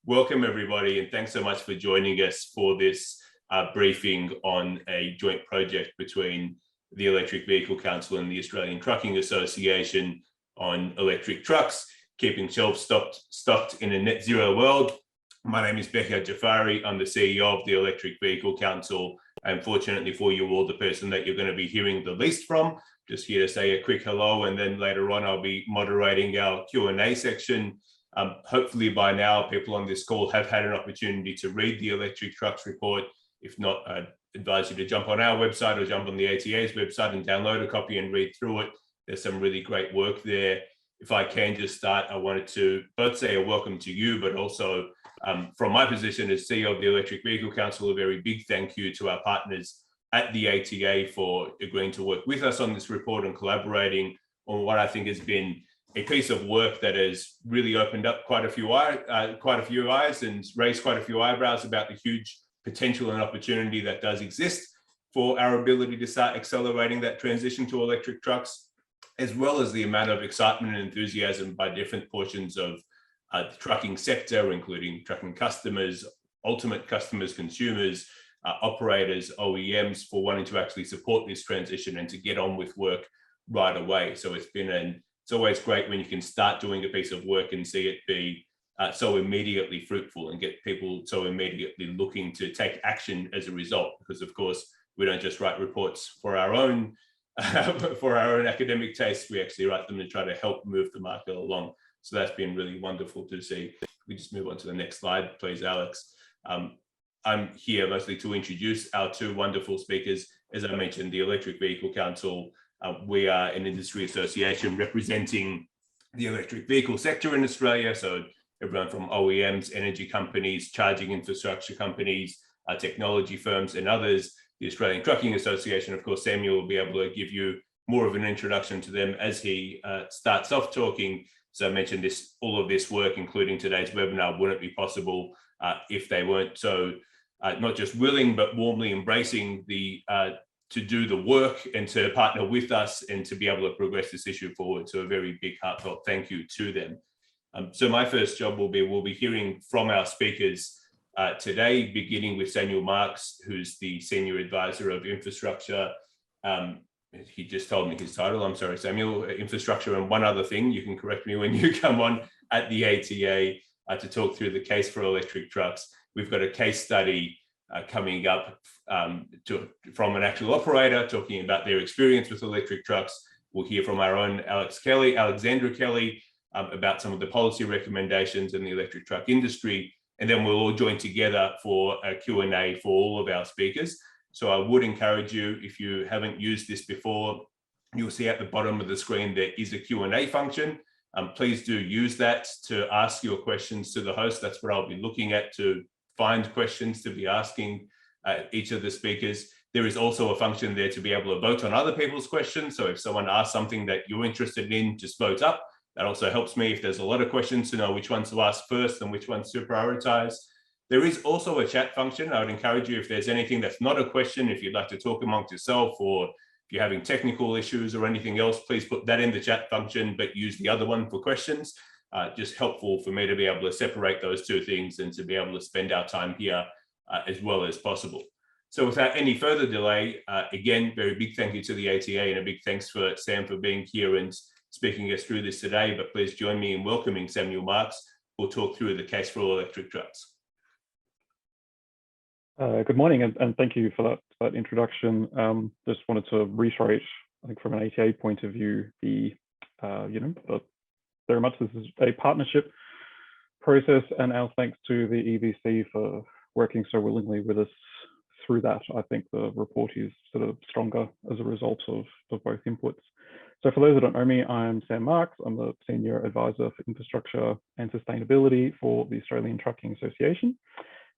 Welcome everybody, and thanks so much for joining us for this briefing on a joint project between the Electric Vehicle Council and the Australian Trucking Association on electric trucks, keeping shelves stocked in a net zero world. My name is Becca Jafari. I'm the CEO of the Electric Vehicle Council, and fortunately for you all, the person that you're going to be hearing the least from. Just here to say a quick hello, and then later on I'll be moderating our Q&A section. Hopefully by now, people on this call have had an opportunity to read the electric trucks report. If not, I'd advise you to jump on our website or jump on the ATA's website and download a copy and read through it. There's some really great work there. If I can just start, I wanted to both say a welcome to you, but also from my position as CEO of the Electric Vehicle Council, a very big thank you to our partners at the ATA for agreeing to work with us on this report and collaborating on what I think has been a piece of work that has really opened up quite a few eyes and raised quite a few eyebrows about the huge potential and opportunity that does exist for our ability to start accelerating that transition to electric trucks, as well as the amount of excitement and enthusiasm by different portions of the trucking sector, including trucking customers, ultimate customers, consumers, operators, OEMs, for wanting to actually support this transition and to get on with work right away. So it's always great when you can start doing a piece of work and see it be so immediately fruitful and get people so immediately looking to take action as a result. Because of course, we don't just write reports for our own academic taste. We actually write them to try to help move the market along. So that's been really wonderful to see. We just move on to the next slide, please, Alex. I'm here mostly to introduce our two wonderful speakers. As I mentioned, the Electric Vehicle Council. We are an industry association representing the electric vehicle sector in Australia. So everyone from OEMs, energy companies, charging infrastructure companies, technology firms and others. The Australian Trucking Association, of course, Samuel will be able to give you more of an introduction to them as he starts off talking. So I mentioned all of this work, including today's webinar, wouldn't be possible if they weren't so not just willing, but warmly embracing to do the work and to partner with us and to be able to progress this issue forward. So a very big heartfelt thank you to them. So my first job we'll be hearing from our speakers today, beginning with Samuel Marks, who's the Senior Advisor of Infrastructure. He just told me his title. I'm sorry, Samuel. Infrastructure and one other thing. You can correct me when you come on at the ATA to talk through the case for electric trucks. We've got a case study coming up from an actual operator talking about their experience with electric trucks. We'll hear from our own Alexandra Kelly, about some of the policy recommendations in the electric truck industry. And then we'll all join together for a Q&A for all of our speakers. So I would encourage you, if you haven't used this before, you'll see at the bottom of the screen there is a Q&A function. Please do use that to ask your questions to the host. That's what I'll be looking at to find questions to be asking each of the speakers. There is also a function there to be able to vote on other people's questions. So if someone asks something that you're interested in, just vote up. That also helps me if there's a lot of questions to know which ones to ask first and which ones to prioritize. There is also a chat function. I would encourage you, if there's anything that's not a question, if you'd like to talk amongst yourself, or if you're having technical issues or anything else, please put that in the chat function, but use the other one for questions. Just helpful for me to be able to separate those two things and to be able to spend our time here as well as possible. So without any further delay, again, very big thank you to the ATA and a big thanks for Sam for being here and speaking us through this today. But please join me in welcoming Samuel Marks, who'll talk through the case for electric trucks. Good morning, and thank you for that introduction. Just wanted to reiterate, I think from an ATA point of view, very much this is a partnership process, and our thanks to the EVC for working so willingly with us through that. I think the report is sort of stronger as a result of both inputs. So for those that don't know me, I'm Sam Marks. I'm the Senior Advisor for Infrastructure and Sustainability for the Australian Trucking Association.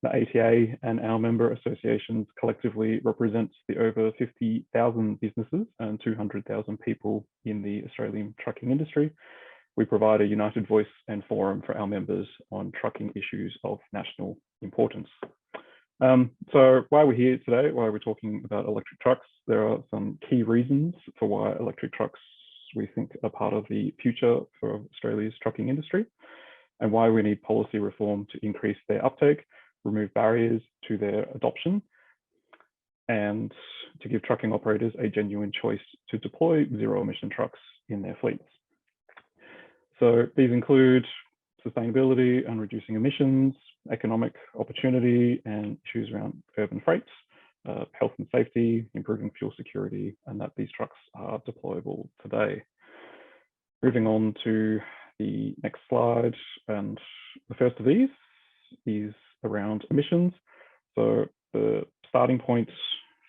The ATA and our member associations collectively represent the over 50,000 businesses and 200,000 people in the Australian trucking industry. We provide a united voice and forum for our members on trucking issues of national importance. So why we're here today, why we're talking about electric trucks, there are some key reasons for why electric trucks we think are part of the future for Australia's trucking industry. and why we need policy reform to increase their uptake, remove barriers to their adoption, and to give trucking operators a genuine choice to deploy zero-emission trucks in their fleets. So these include sustainability and reducing emissions, economic opportunity, and issues around urban freights, health and safety, improving fuel security, and that these trucks are deployable today. Moving on to the next slide, and the first of these is around emissions. So the starting point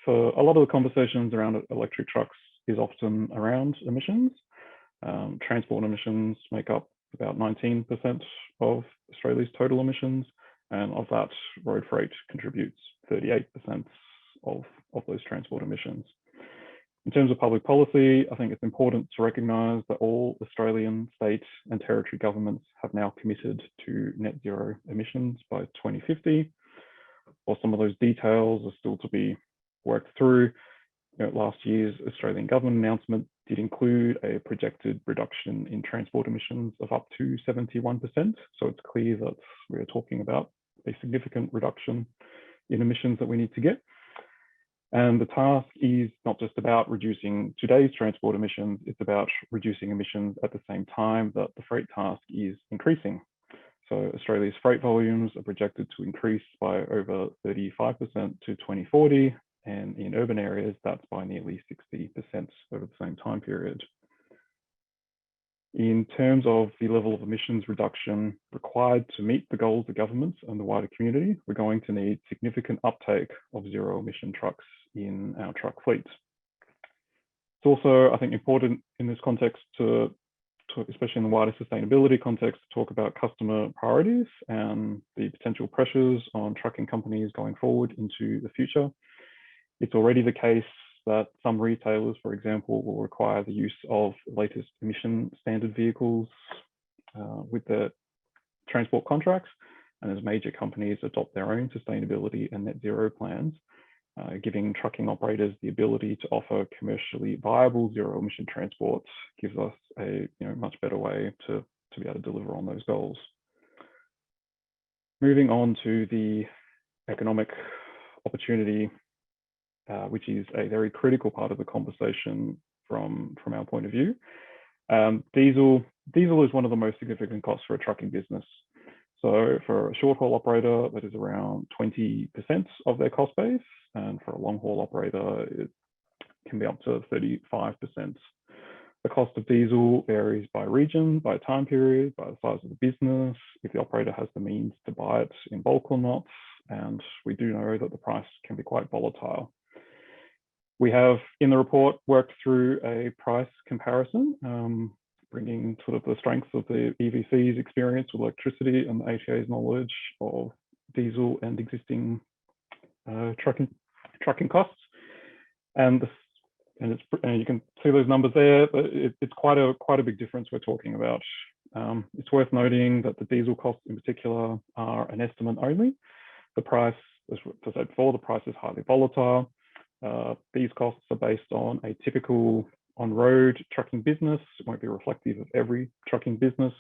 for a lot of the conversations around electric trucks is often around emissions. Transport emissions make up about 19% of Australia's total emissions, and of that, road freight contributes 38% of those transport emissions. In terms of public policy, I think it's important to recognise that all Australian, state and territory governments have now committed to net zero emissions by 2050. While some of those details are still to be worked through, last year's Australian government announcement did include a projected reduction in transport emissions of up to 71%. So it's clear that we're talking about a significant reduction in emissions that we need to get. And the task is not just about reducing today's transport emissions, it's about reducing emissions at the same time that the freight task is increasing. So Australia's freight volumes are projected to increase by over 35% to 2040, and in urban areas, that's by nearly 60% over the same time period. In terms of the level of emissions reduction required to meet the goals of governments and the wider community, we're going to need significant uptake of zero-emission trucks in our truck fleet. It's also, I think, important in this context to especially in the wider sustainability context, to talk about customer priorities and the potential pressures on trucking companies going forward into the future. It's already the case that some retailers, for example, will require the use of latest emission standard vehicles with their transport contracts. And as major companies adopt their own sustainability and net zero plans, giving trucking operators the ability to offer commercially viable zero emission transport gives us a much better way to be able to deliver on those goals. Moving on to the economic opportunity, which is a very critical part of the conversation from our point of view. Diesel is one of the most significant costs for a trucking business. So for a short haul operator, that is around 20% of their cost base. And for a long haul operator, it can be up to 35%. The cost of diesel varies by region, by time period, by the size of the business, if the operator has the means to buy it in bulk or not. And we do know that the price can be quite volatile. We have in the report worked through a price comparison, bringing sort of the strengths of the EVC's experience with electricity and the ATA's knowledge of diesel and existing trucking costs. And you can see those numbers there, but it's quite a big difference we're talking about. It's worth noting that the diesel costs in particular are an estimate only. The price, as I said before, the price is highly volatile. These costs are based on a typical on-road trucking business. It won't be reflective of every trucking business.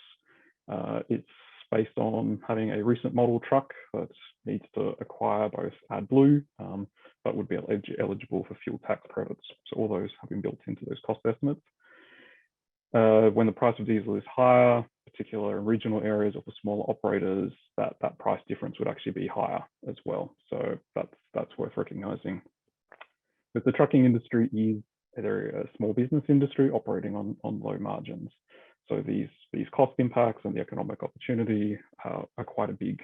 It's based on having a recent model truck that needs to acquire both AdBlue, but would be eligible for fuel tax credits. So all those have been built into those cost estimates. When the price of diesel is higher, particularly in regional areas or for smaller operators, that price difference would actually be higher as well. So that's worth recognizing. But the trucking industry is a small business industry operating on low margins. So these cost impacts and the economic opportunity are quite a big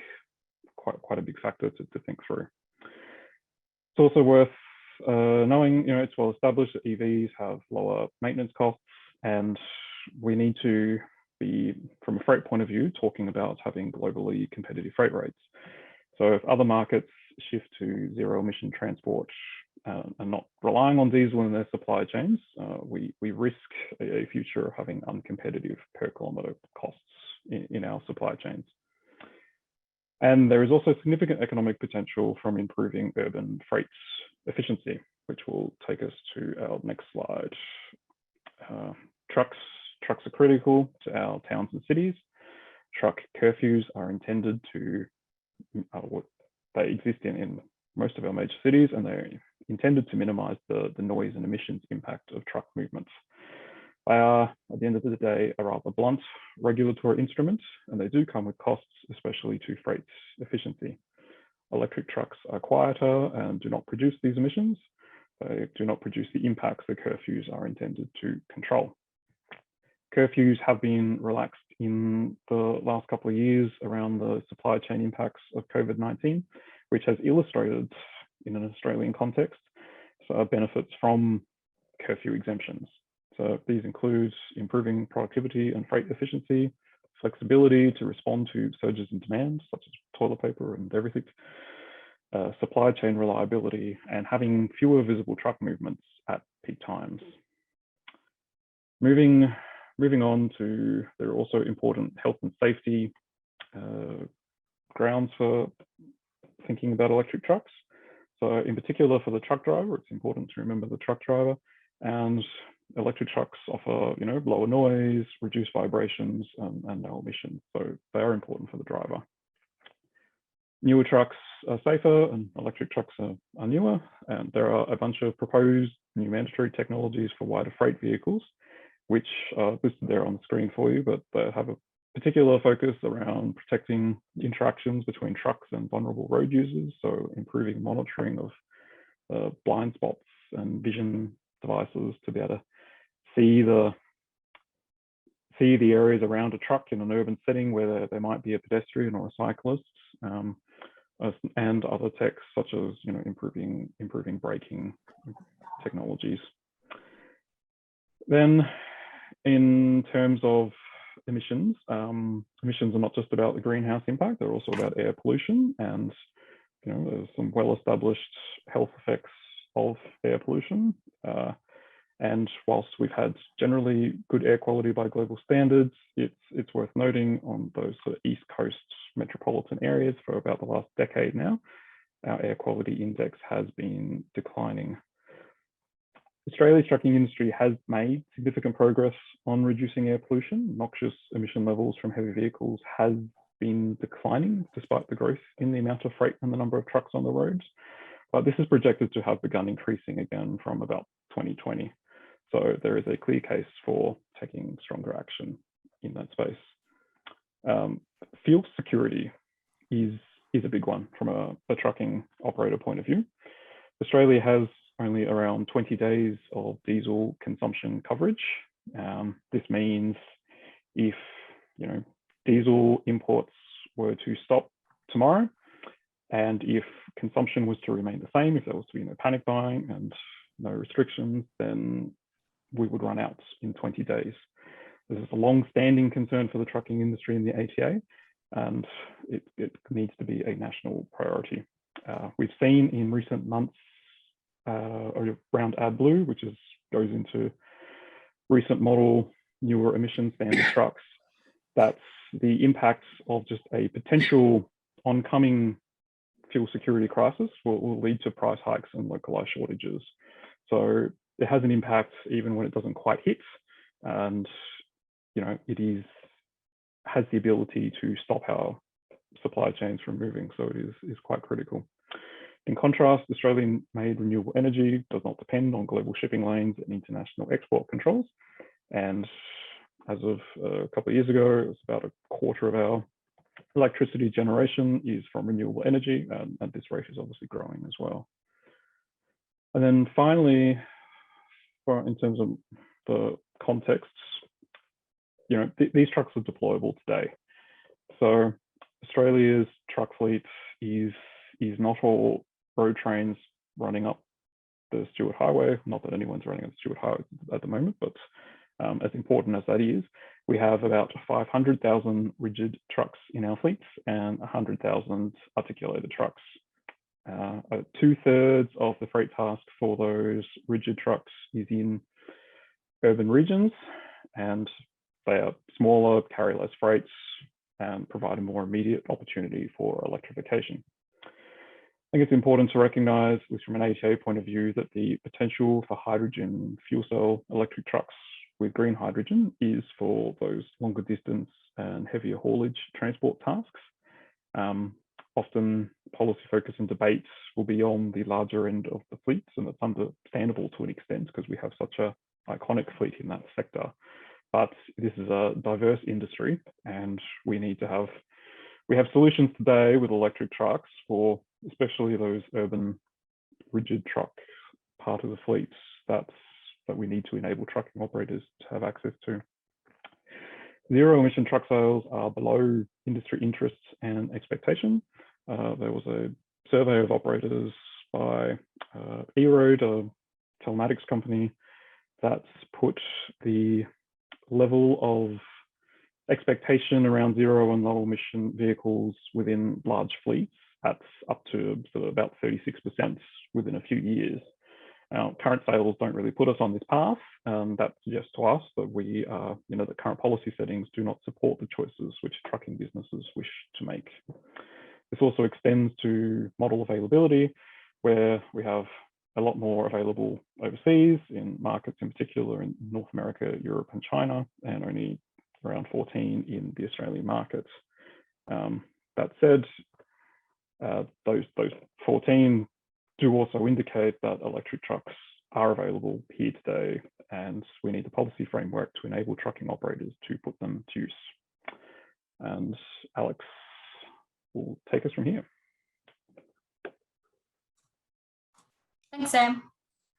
factor to think through. It's also worth knowing, it's well established that EVs have lower maintenance costs, and we need to be, from a freight point of view, talking about having globally competitive freight rates. So if other markets shift to zero emission transport and not relying on diesel in their supply chains, we risk a future of having uncompetitive per kilometre costs in our supply chains. And there is also significant economic potential from improving urban freight efficiency, which will take us to our next slide. Trucks are critical to our towns and cities. truck curfews are intended to, they exist in most of our major cities, and they're intended to minimize the noise and emissions impact of truck movements. They are, at the end of the day, a rather blunt regulatory instrument, and they do come with costs, especially to freight efficiency. Electric trucks are quieter and do not produce these emissions. They do not produce the impacts the curfews are intended to control. Curfews have been relaxed in the last couple of years around the supply chain impacts of COVID-19, which has illustrated, in an Australian context, benefits from curfew exemptions. So these include improving productivity and freight efficiency, flexibility to respond to surges in demand, such as toilet paper and everything, supply chain reliability, and having fewer visible truck movements at peak times. Moving on to, there are also important health and safety grounds for thinking about electric trucks. So in particular for the truck driver, it's important to remember the truck driver, and electric trucks offer, lower noise, reduced vibrations, and no emissions. So they are important for the driver. Newer trucks are safer and electric trucks are newer. And there are a bunch of proposed new mandatory technologies for wider freight vehicles, which are listed there on the screen for you, but they have a particular focus around protecting interactions between trucks and vulnerable road users. So improving monitoring of blind spots and vision devices to be able to see the areas around a truck in an urban setting where there might be a pedestrian or a cyclist, and other techs such as improving braking technologies. Then, in terms of emissions, emissions are not just about the greenhouse impact; they're also about air pollution, and there's some well-established health effects of air pollution. And whilst we've had generally good air quality by global standards, it's worth noting on those sort of East Coast metropolitan areas for about the last decade now, our air quality index has been declining. Australia's trucking industry has made significant progress on reducing air pollution. Noxious emission levels from heavy vehicles has been declining despite the growth in the amount of freight and the number of trucks on the roads. But this is projected to have begun increasing again from about 2020. So there is a clear case for taking stronger action in that space. Fuel security is a big one from a trucking operator point of view. Australia has only around 20 days of diesel consumption coverage. This means if diesel imports were to stop tomorrow, and if consumption was to remain the same, if there was to be no panic buying and no restrictions, then we would run out in 20 days. This is a long-standing concern for the trucking industry in the ATA, and it needs to be a national priority. We've seen in recent months around AdBlue, which goes into recent model newer emission standard trucks, that the impacts of just a potential oncoming fuel security crisis will lead to price hikes and localized shortages. So it has an impact even when it doesn't quite hit, and it has the ability to stop our supply chains from moving, so it is quite critical. In contrast, Australian-made renewable energy does not depend on global shipping lanes and international export controls. And as of a couple of years ago, it was about a quarter of our electricity generation is from renewable energy, and this rate is obviously growing as well. And then finally, in terms of the contexts, these trucks are deployable today. So Australia's truck fleet is not all road trains running up the Stuart Highway. Not that anyone's running up the Stuart Highway at the moment, but as important as that is, we have about 500,000 rigid trucks in our fleets and 100,000 articulated trucks. 2/3 of the freight task for those rigid trucks is in urban regions, and they are smaller, carry less freights, and provide a more immediate opportunity for electrification. I think it's important to recognize, at least from an ATA point of view, that the potential for hydrogen fuel cell electric trucks with green hydrogen is for those longer distance and heavier haulage transport tasks. Often policy focus and debates will be on the larger end of the fleets, and it's understandable to an extent because we have such a iconic fleet in that sector. But this is a diverse industry, and we have solutions today with electric trucks for especially those urban rigid truck part of the fleets that we need to enable trucking operators to have access to. Zero emission truck sales are below industry interests and expectation. There was a survey of operators by eRoad, a telematics company, that's put the level of expectation around zero and low emission vehicles within large fleets at up to sort of about 36% within a few years. Now, current sales don't really put us on this path. That suggests to us that we are, the current policy settings do not support the choices which trucking businesses wish to make. This also extends to model availability, where we have a lot more available overseas in markets, in particular in North America, Europe, and China, and only around 14 in the Australian markets. That said, those 14 do also indicate that electric trucks are available here today, and we need the policy framework to enable trucking operators to put them to use. And Alex will take us from here. Thanks, Sam.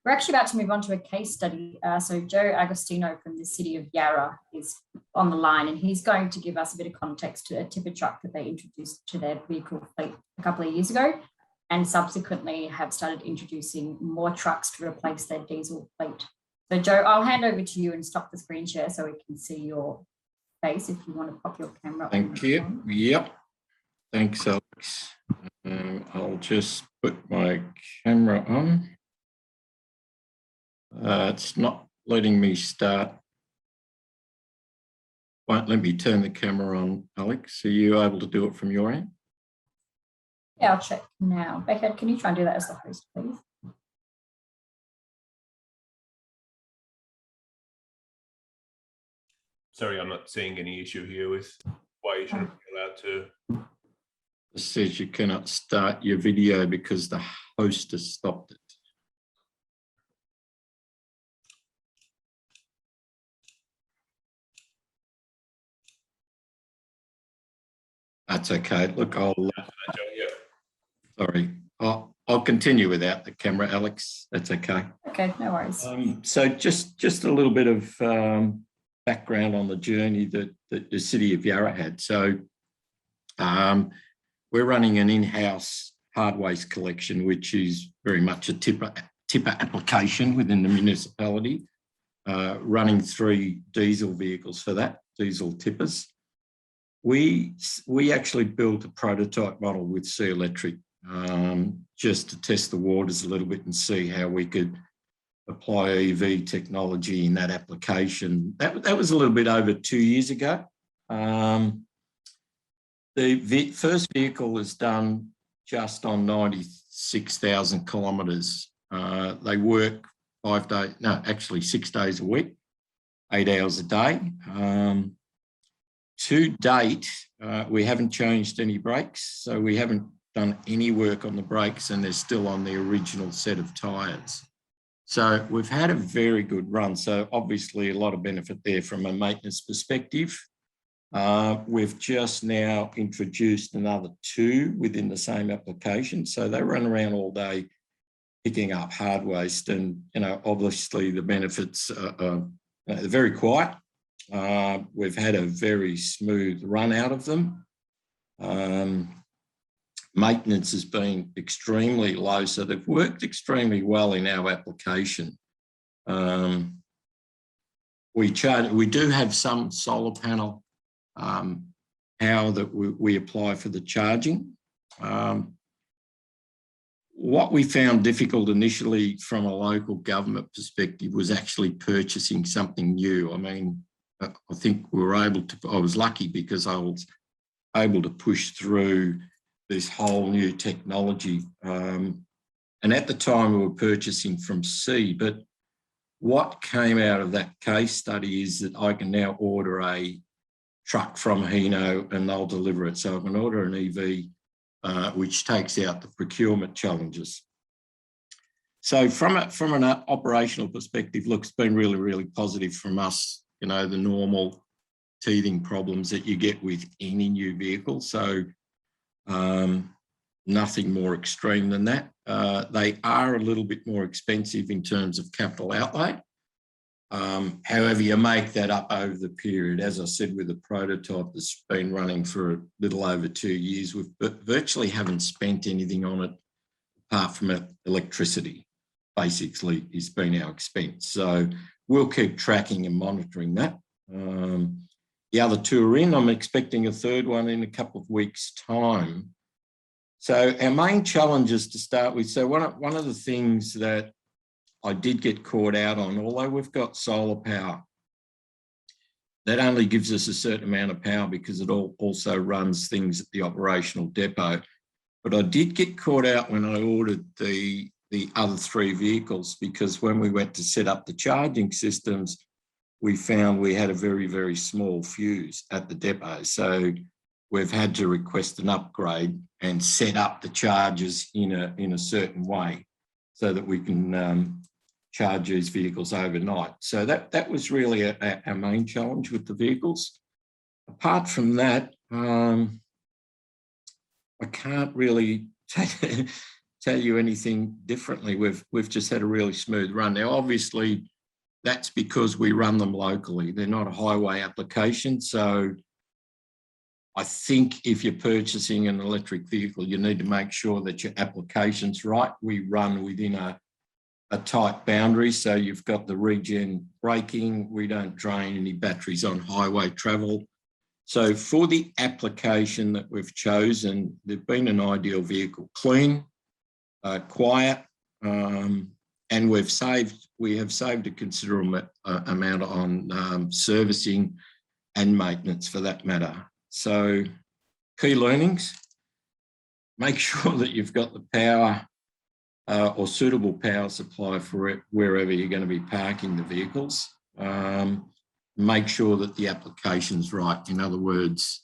We're actually about to move on to a case study. So Joe Agostino from the city of Yara is on the line, and he's going to give us a bit of context to a tipper truck that they introduced to their vehicle fleet a couple of years ago, and subsequently have started introducing more trucks to replace their diesel fleet. So Joe, I'll hand over to you and stop the screen share so we can see your face if you want to pop your camera on. Thank you. Yep. Thanks, Alex. I'll just put my camera on. It's not letting me start. Won't let me turn the camera on, Alex. Are you able to do it from your end? Yeah, I'll check now. Becca, can you try and do that as the host, please? Sorry, I'm not seeing any issue here with why you shouldn't be allowed to. It says you cannot start your video because the host has stopped it. That's okay. Look, sorry. I'll continue without the camera, Alex. That's okay. Okay, no worries. So just a little bit of background on the journey that the city of Yara had. So we're running an in-house hard waste collection, which is very much a tipper application within the municipality, running 3 diesel vehicles for that, diesel tippers. We actually built a prototype model with Sea Electric just to test the waters a little bit and see how we could apply EV technology in that application. That was a little bit over 2 years ago. The first vehicle was done just on 96,000 kilometres. They work 6 days a week, 8 hours a day. To date, we haven't changed any brakes, so we haven't done any work on the brakes, and they're still on the original set of tyres. So we've had a very good run. So obviously a lot of benefit there from a maintenance perspective. We've just now introduced another 2 within the same application. So they run around all day picking up hard waste, and obviously the benefits are very quiet. We've had a very smooth run out of them. Maintenance has been extremely low, so they've worked extremely well in our application. We do have some solar panel power that we apply for the charging. What we found difficult initially from a local government perspective was actually purchasing something new. I mean, I think we were able to, I was lucky because I was able to push through this whole new technology. And at the time we were purchasing from Sea, but what came out of that case study is that I can now order a truck from Hino and they'll deliver it. So I can order an EV, which takes out the procurement challenges. So from an operational perspective, look, it's been really, really positive from us, you know, the normal teething problems that you get with any new vehicle. So nothing more extreme than that. They are a little bit more expensive in terms of capital outlay. However, you make that up over the period. As I said, with the prototype that's been running for a little over 2 years, we virtually haven't spent anything on it apart from electricity. Basically, it's been our expense. So we'll keep tracking and monitoring that. The other two are in. I'm expecting a third one in a couple of weeks' time. So our main challenges to start with. So one of the things that I did get caught out on, although we've got solar power, that only gives us a certain amount of power because it also runs things at the operational depot. But I did get caught out when I ordered the other 3 vehicles, because when we went to set up the charging systems, we found we had a very, very small fuse at the depot. So we've had to request an upgrade and set up the chargers in a certain way so that we can charge these vehicles overnight. So that was really our main challenge with the vehicles. Apart from that, I can't really tell you anything differently. We've just had a really smooth run. Now, obviously, that's because we run them locally. They're not a highway application. So I think if you're purchasing an electric vehicle, you need to make sure that your application's right. We run within a tight boundary. So you've got the regen braking. We don't drain any batteries on highway travel. So for the application that we've chosen, they've been an ideal vehicle: clean, quiet, and we have saved a considerable amount on servicing and maintenance for that matter. So key learnings: make sure that you've got the power or suitable power supply for it wherever you're going to be parking the vehicles. Make sure that the application's right. In other words,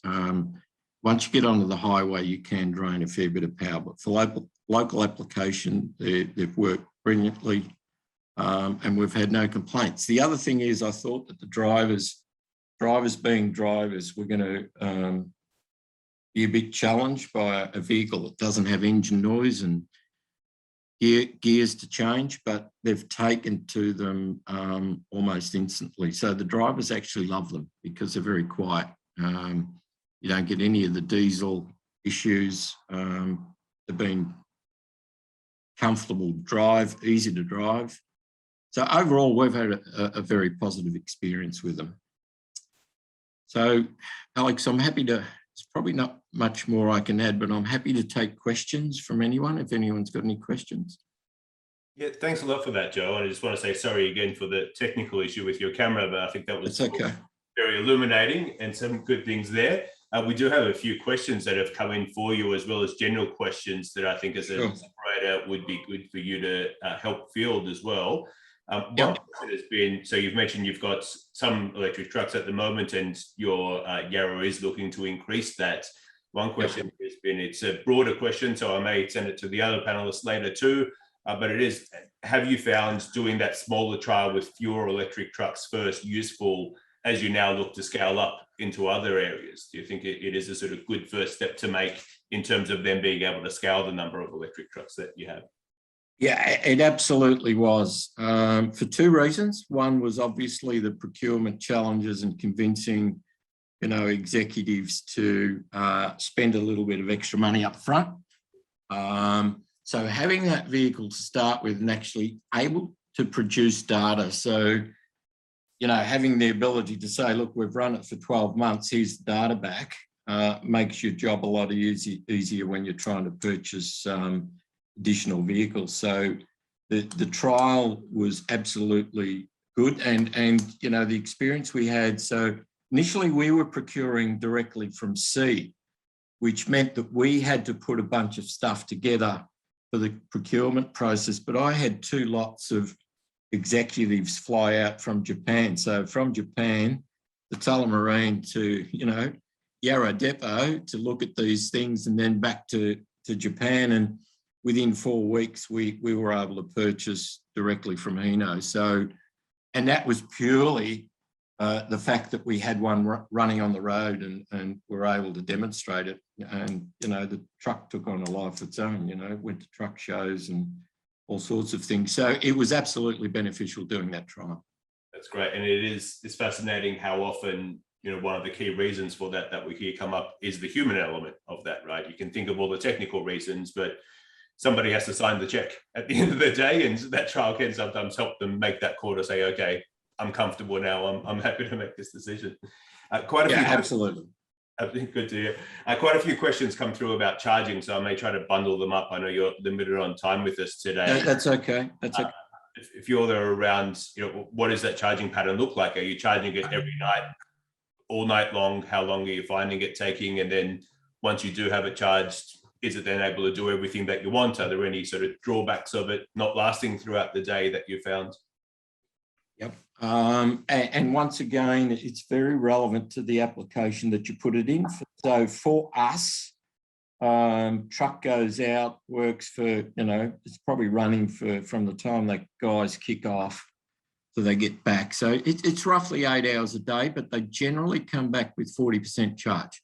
once you get onto the highway, you can drain a fair bit of power, but for local application, they've worked brilliantly, and we've had no complaints. The other thing is, I thought that the drivers being drivers, were going to be a bit challenged by a vehicle that doesn't have engine noise and gears to change, but they've taken to them almost instantly. So the drivers actually love them because they're very quiet. You don't get any of the diesel issues. They've been comfortable to drive, easy to drive. So overall, we've had a very positive experience with them. So, Alex, I'm happy to, there's probably not much more I can add, but I'm happy to take questions from anyone, if anyone's got any questions. Yeah, thanks a lot for that, Joe. And I just want to say sorry again for the technical issue with your camera, but I think that was okay. Very illuminating and some good things there. We do have a few questions that have come in for you, as well as general questions that I think as a operator would be good for you to help field as well. One question has been, so you've mentioned you've got some electric trucks at the moment and your Yara is looking to increase that. One question has been, it's a broader question, so I may send it to the other panelists later too, but it is, have you found doing that smaller trial with fewer electric trucks first useful as you now look to scale up into other areas? Do you think it is a sort of good first step to make in terms of them being able to scale the number of electric trucks that you have? Yeah, it absolutely was, for two reasons. One was obviously the procurement challenges and convincing, you know, executives to spend a little bit of extra money up front. So having that vehicle to start with and actually able to produce data. So, you know, having the ability to say, look, we've run it for 12 months, here's the data back, makes your job a lot easier when you're trying to purchase additional vehicles. So the trial was absolutely good, and you know, the experience we had. So initially we were procuring directly from sea, which meant that we had to put a bunch of stuff together for the procurement process. But I had 2 lots of executives fly out from Japan. So from Japan, the Tullamarine to, Yara depot to look at these things, and then back to Japan. And within 4 weeks, we were able to purchase directly from Hino. So, and that was purely the fact that we had one running on the road and were able to demonstrate it. And, the truck took on a life of its own, went to truck shows and all sorts of things. So it was absolutely beneficial doing that trial. That's great. And it's fascinating how often, one of the key reasons for that we hear come up is the human element of that, right? You can think of all the technical reasons, but somebody has to sign the check at the end of the day, and that trial can sometimes help them make that call to say, okay, I'm comfortable now. I'm happy to make this decision. Absolutely. Good to hear. Quite a few questions come through about charging, so I may try to bundle them up. I know you're limited on time with us today. That's okay. That's okay. If you're there around, what does that charging pattern look like? Are you charging it every night, all night long? How long are you finding it taking? And then once you do have it charged, is it then able to do everything that you want? Are there any sort of drawbacks of it not lasting throughout the day that you found? Yep. And once again, it's very relevant to the application that you put it in. So for us, truck goes out, works for, it's probably running from the time that guys kick off so they get back. So it's roughly 8 hours a day, but they generally come back with 40% charge.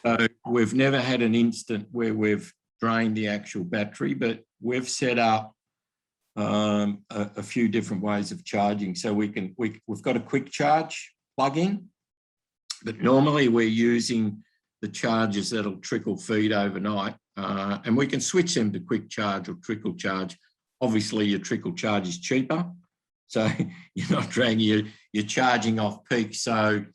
So we've never had an instant where we've drained the actual battery, but we've set up a few different ways of charging. So we've got a quick charge plug-in, but normally we're using the chargers that'll trickle feed overnight, and we can switch them to quick charge or trickle charge. Obviously, your trickle charge is cheaper, so you're not dragging, you're charging off peak. So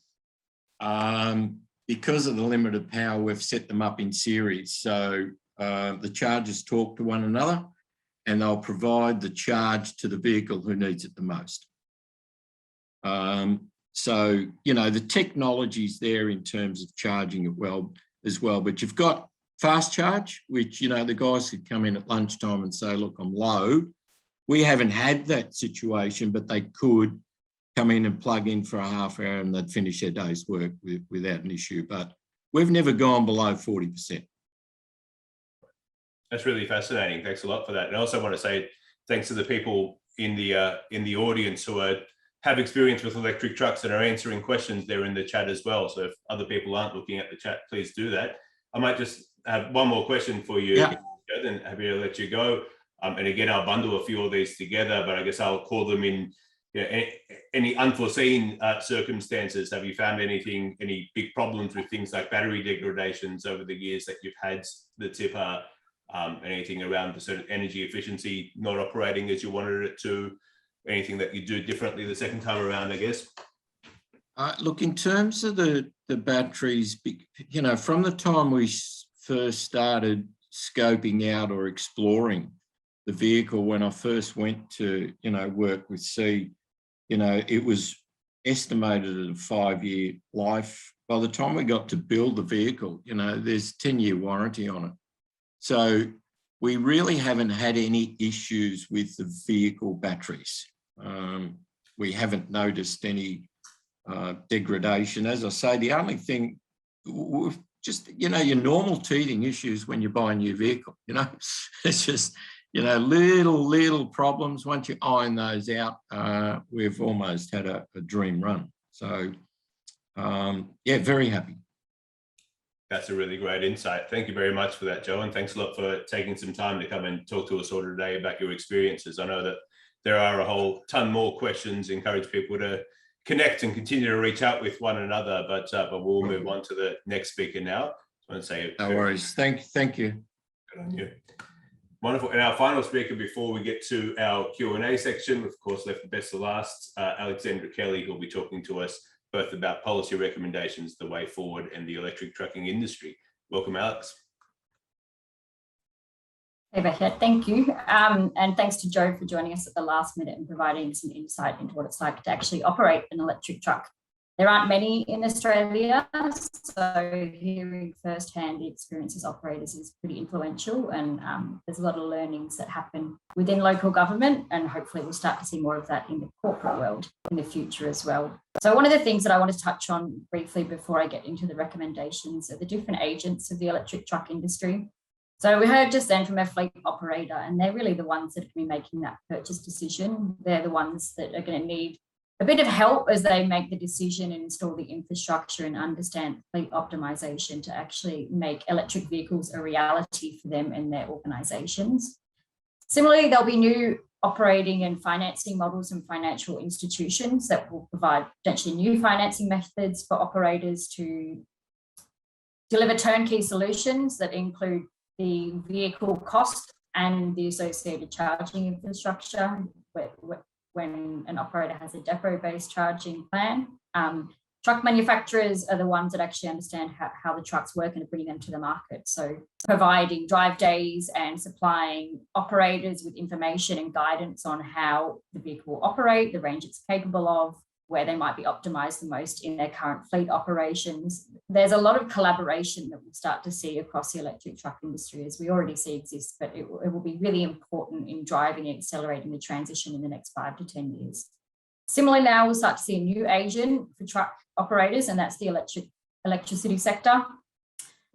because of the limited power, we've set them up in series. So the chargers talk to one another, and they'll provide the charge to the vehicle who needs it the most. So, the technology's there in terms of charging it as well, but you've got fast charge, which, the guys could come in at lunchtime and say, look, I'm low. We haven't had that situation, but they could come in and plug in for a half hour and they'd finish their day's work without an issue. But we've never gone below 40%. That's really fascinating. Thanks a lot for that. And I also want to say thanks to the people in the audience who have experience with electric trucks and are answering questions there in the chat as well. So if other people aren't looking at the chat, please do that. I might just have one more question for you, then happy to let you go. And again, I'll bundle a few of these together, but I guess I'll call them in any unforeseen circumstances. Have you found any big problems with things like battery degradations over the years that you've had the tipper? Anything around the sort of energy efficiency not operating as you wanted it to? Anything that you do differently the second time around, I guess? Look, in terms of the batteries, from the time we first started scoping out or exploring the vehicle, when I first went to, work with C, it was estimated at a 5-year life. By the time we got to build the vehicle, there's 10-year warranty on it. So we really haven't had any issues with the vehicle batteries. We haven't noticed any degradation. As I say, the only thing, just, your normal teething issues when you buy a new vehicle, it's just, little problems. Once you iron those out, we've almost had a dream run. So, very happy. That's a really great insight. Thank you very much for that, Joe. And thanks a lot for taking some time to come and talk to us all today about your experiences. I know that there are a whole ton more questions. Encourage people to connect and continue to reach out with one another, but we'll move on to the next speaker now. I want to say no worries. Thank you. Good on you. Wonderful. And our final speaker before we get to our Q&A section, of course, left the best to last, Alexandra Kelly, who'll be talking to us both about policy recommendations, the way forward, and the electric trucking industry. Welcome, Alex. Hey, Becca, thank you. And thanks to Joe for joining us at the last minute and providing some insight into what it's like to actually operate an electric truck. There aren't many in Australia, so hearing firsthand the experiences of operators is pretty influential, and there's a lot of learnings that happen within local government, and hopefully we'll start to see more of that in the corporate world in the future as well. So one of the things that I want to touch on briefly before I get into the recommendations are the different agents of the electric truck industry. So we heard just then from a fleet operator, and they're really the ones that are going to be making that purchase decision. They're the ones that are going to need a bit of help as they make the decision and install the infrastructure and understand fleet optimization to actually make electric vehicles a reality for them and their organizations. Similarly, there'll be new operating and financing models and financial institutions that will provide potentially new financing methods for operators to deliver turnkey solutions that include the vehicle cost and the associated charging infrastructure when an operator has a depot-based charging plan. Truck manufacturers are the ones that actually understand how the trucks work and are bringing them to the market. So providing drive days and supplying operators with information and guidance on how the vehicle will operate, the range it's capable of, where they might be optimized the most in their current fleet operations. There's a lot of collaboration that we'll start to see across the electric truck industry, as we already see exists, but it will be really important in driving and accelerating the transition in the next 5 to 10 years. Similarly, now we'll start to see a new agent for truck operators, and that's the electricity sector.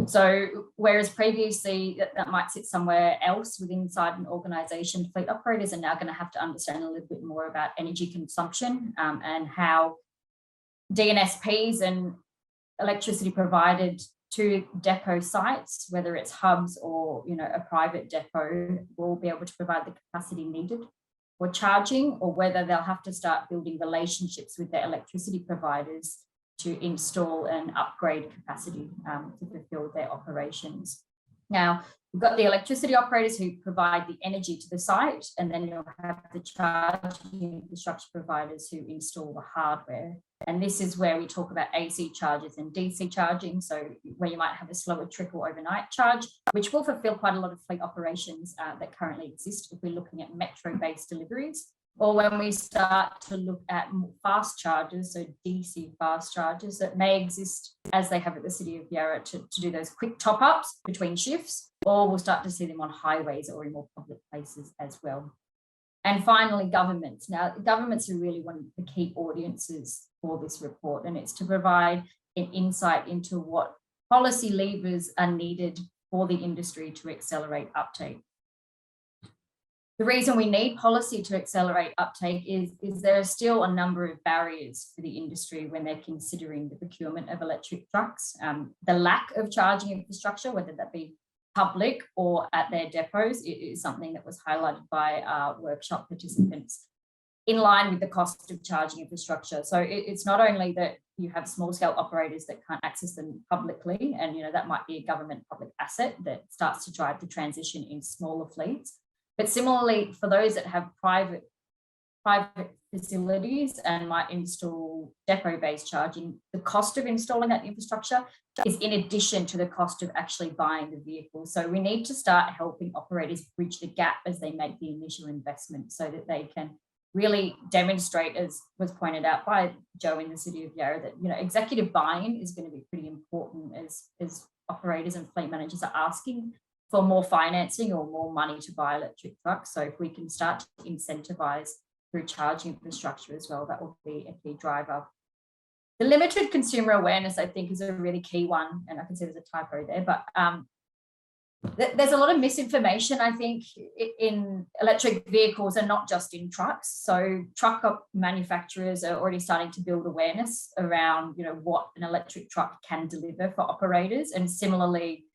So whereas previously that might sit somewhere else within inside an organization, fleet operators are now going to have to understand a little bit more about energy consumption and how DNSPs and electricity provided to depot sites, whether it's hubs or a private depot, will be able to provide the capacity needed for charging, or whether they'll have to start building relationships with their electricity providers to install and upgrade capacity to fulfill their operations. Now, we've got the electricity operators who provide the energy to the site, and then you'll have the charging infrastructure providers who install the hardware. And this is where we talk about AC chargers and DC charging, so where you might have a slower trickle overnight charge, which will fulfill quite a lot of fleet operations that currently exist if we're looking at metro-based deliveries. Or when we start to look at fast chargers, so DC fast chargers that may exist as they have at the City of Yara to do those quick top-ups between shifts, or we'll start to see them on highways or in more public places as well. And finally, governments. Now, governments are really one of the key audiences for this report, and it's to provide an insight into what policy levers are needed for the industry to accelerate uptake. The reason we need policy to accelerate uptake is there are still a number of barriers for the industry when they're considering the procurement of electric trucks. The lack of charging infrastructure, whether that be public or at their depots, it is something that was highlighted by our workshop participants, in line with the cost of charging infrastructure. So it's not only that you have small scale operators that can't access them publicly, and that might be a government public asset that starts to drive the transition in smaller fleets. But similarly, for those that have private facilities and might install depot-based charging, the cost of installing that infrastructure is in addition to the cost of actually buying the vehicle. So we need to start helping operators bridge the gap as they make the initial investment, so that they can really demonstrate, as was pointed out by Joe in the City of Yara, that executive buy-in is going to be pretty important as operators and fleet managers are asking for more financing or more money to buy electric trucks. So if we can start to incentivize through charging infrastructure as well, that will be a key driver. The limited consumer awareness, I think, is a really key one, and I can see there's a typo there, but there's a lot of misinformation, I think, in electric vehicles and not just in trucks. So truck manufacturers are already starting to build awareness around what an electric truck can deliver for operators, and similarly,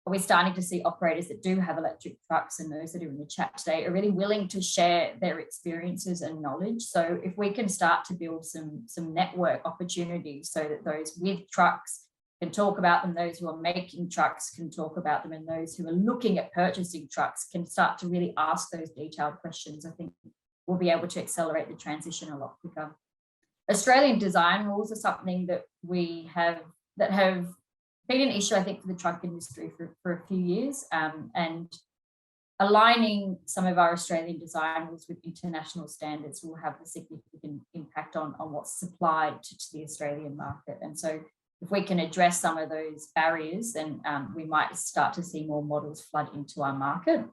we're starting to see operators that do have electric trucks, and those that are in the chat today are really willing to share their experiences and knowledge. So if we can start to build some network opportunities so that those with trucks can talk about them, those who are making trucks can talk about them, and those who are looking at purchasing trucks can start to really ask those detailed questions, I think we'll be able to accelerate the transition a lot quicker. Australian design rules are something that have been an issue, I think, for the truck industry for a few years. And aligning some of our Australian design rules with international standards will have a significant impact on what's supplied to the Australian market. And so if we can address some of those barriers, then we might start to see more models flood into our market.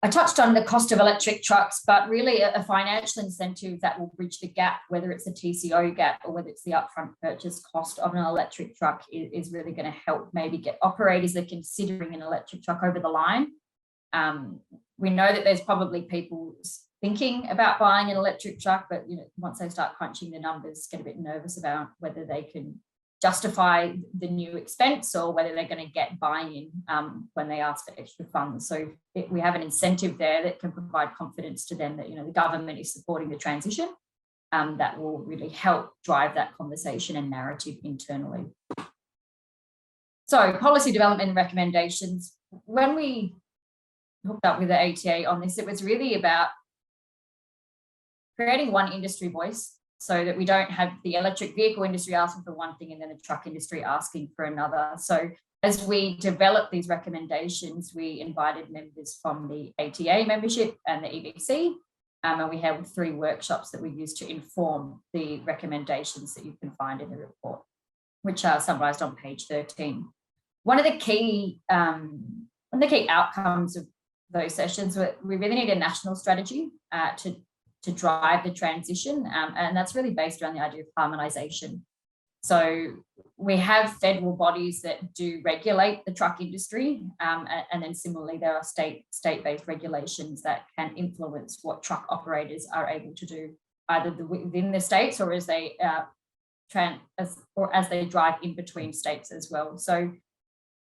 I touched on the cost of electric trucks, but really a financial incentive that will bridge the gap, whether it's a TCO gap or whether it's the upfront purchase cost of an electric truck, is really going to help maybe get operators that are considering an electric truck over the line. We know that there's probably people thinking about buying an electric truck, but once they start crunching the numbers, get a bit nervous about whether they can justify the new expense or whether they're going to get buy-in when they ask for extra funds. So we have an incentive there that can provide confidence to them that the government is supporting the transition. That will really help drive that conversation and narrative internally. So policy development and recommendations. When we hooked up with the ATA on this, it was really about creating one industry voice, so that we don't have the electric vehicle industry asking for one thing and then the truck industry asking for another. So as we developed these recommendations, we invited members from the ATA membership and the EVC, and we have 3 workshops that we used to inform the recommendations that you can find in the report, which are summarised on page 13. One of the key outcomes of those sessions were we really need a national strategy to drive the transition, and that's really based around the idea of harmonisation. So we have federal bodies that do regulate the truck industry, and then similarly there are state-based regulations that can influence what truck operators are able to do, either within the states or as they drive in between states as well. So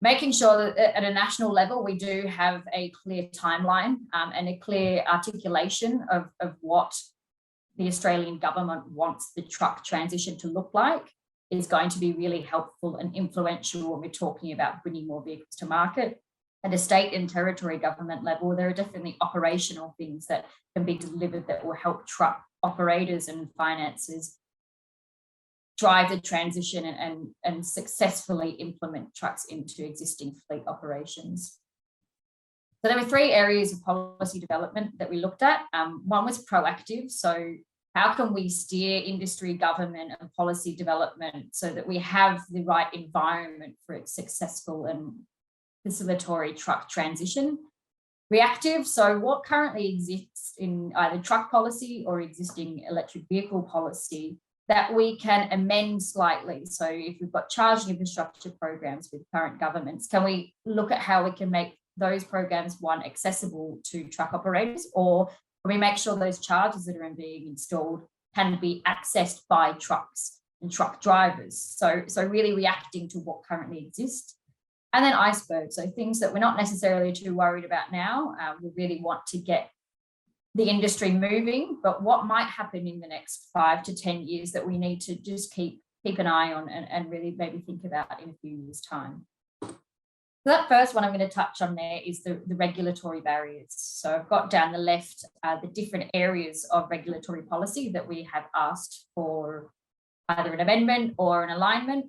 making sure that at a national level, we do have a clear timeline and a clear articulation of what the Australian government wants the truck transition to look like is going to be really helpful and influential when we're talking about bringing more vehicles to market. At a state and territory government level, there are definitely operational things that can be delivered that will help truck operators and finances drive the transition and successfully implement trucks into existing fleet operations. So there were 3 areas of policy development that we looked at. One was proactive. So how can we steer industry, government and policy development so that we have the right environment for its successful and facilitatory truck transition? Reactive, so what currently exists in either truck policy or existing electric vehicle policy that we can amend slightly. So if we've got charging infrastructure programs with current governments, can we look at how we can make those programs, one, accessible to truck operators, or can we make sure those chargers that are being installed can be accessed by trucks and truck drivers? So really reacting to what currently exists. And then icebergs, so things that we're not necessarily too worried about now. We really want to get the industry moving, but what might happen in the next 5 to 10 years that we need to just keep an eye on and really maybe think about in a few years' time. So that first one I'm going to touch on there is the regulatory barriers. So I've got down the left the different areas of regulatory policy that we have asked for either an amendment or an alignment.